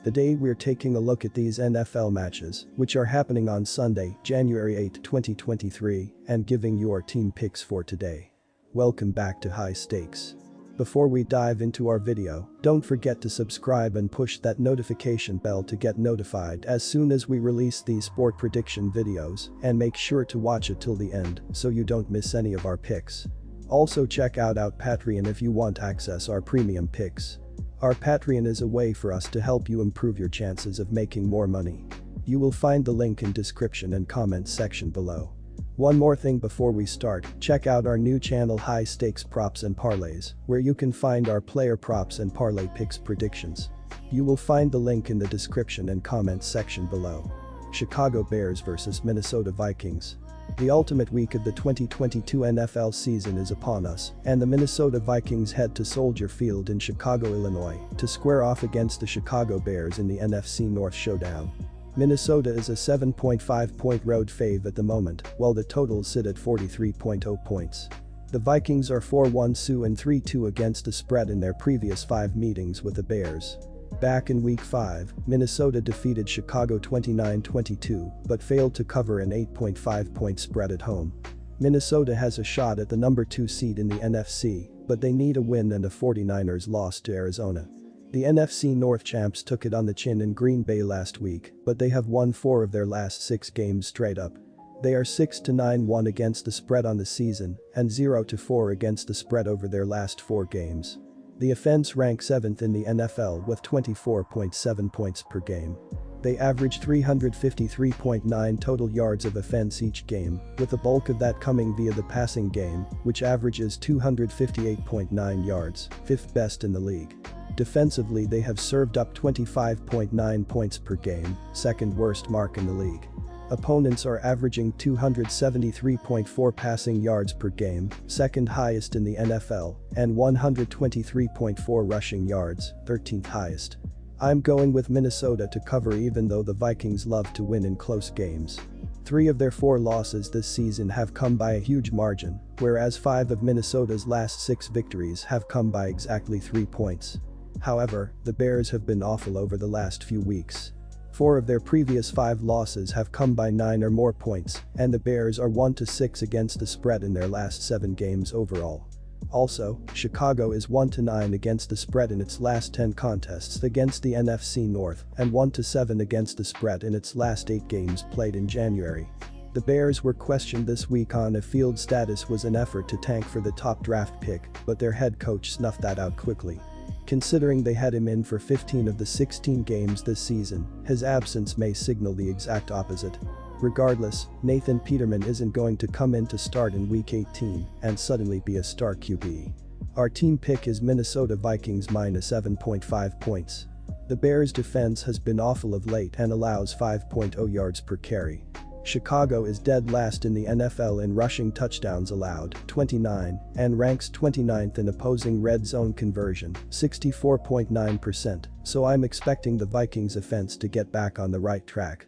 Today we're taking a look at these NFL matches, which are happening on Sunday, January 8, 2023, and giving you our team picks for today. Welcome back to High Stakes. Before we dive into our video, don't forget to subscribe and push that notification bell to get notified as soon as we release these sport prediction videos, and make sure to watch it till the end so you don't miss any of our picks. Also check out our Patreon if you want access our premium picks. Our Patreon is a way for us to help you improve your chances of making more money. You will find the link in description and comments section below. One more thing before we start, check out our new channel High Stakes Props and Parlays, where you can find our player props and parlay picks predictions. You will find the link in the description and comments section below. Chicago Bears vs Minnesota Vikings. The ultimate week of the 2022 NFL season is upon us, and the Minnesota Vikings head to Soldier Field in Chicago, Illinois, to square off against the Chicago Bears in the NFC North showdown. Minnesota is a 7.5-point road fave at the moment, while the totals sit at 43.0 points. The Vikings are 4-1 and 3-2 against the spread in their previous 5 meetings with the Bears. Back in Week 5, Minnesota defeated Chicago 29-22 but failed to cover an 8.5-point spread at home. Minnesota has a shot at the number 2 seed in the NFC, but they need a win and a 49ers loss to Arizona. The NFC North champs took it on the chin in Green Bay last week, but they have won 4 of their last 6 games straight up. They are 6-9-1 against the spread on the season and 0-4 against the spread over their last 4 games. The offense ranks 7th in the NFL with 24.7 points per game. They average 353.9 total yards of offense each game, with the bulk of that coming via the passing game, which averages 258.9 yards, 5th best in the league. Defensively, they have served up 25.9 points per game, 2nd worst mark in the league. Opponents are averaging 273.4 passing yards per game, 2nd highest in the NFL, and 123.4 rushing yards, 13th highest. I'm going with Minnesota to cover even though the Vikings love to win in close games. 3 of their 4 losses this season have come by a huge margin, whereas 5 of Minnesota's last 6 victories have come by exactly 3 points. However, the Bears have been awful over the last few weeks. 4 of their previous 5 losses have come by 9 or more points, and the Bears are 1-6 against the spread in their last 7 games overall. Also, Chicago is 1-9 against the spread in its last 10 contests against the NFC North and 1-7 against the spread in its last 8 games played in January. The Bears were questioned this week on if field status was an effort to tank for the top draft pick, but their head coach snuffed that out quickly. Considering they had him in for 15 of the 16 games this season, his absence may signal the exact opposite. Regardless, Nathan Peterman isn't going to come in to start in Week 18 and suddenly be a star QB. Our team pick is Minnesota Vikings minus 7.5 points. The Bears' defense has been awful of late and allows 5.0 yards per carry. Chicago is dead last in the NFL in rushing touchdowns allowed, 29, and ranks 29th in opposing red zone conversion, 64.9%, so I'm expecting the Vikings offense to get back on the right track.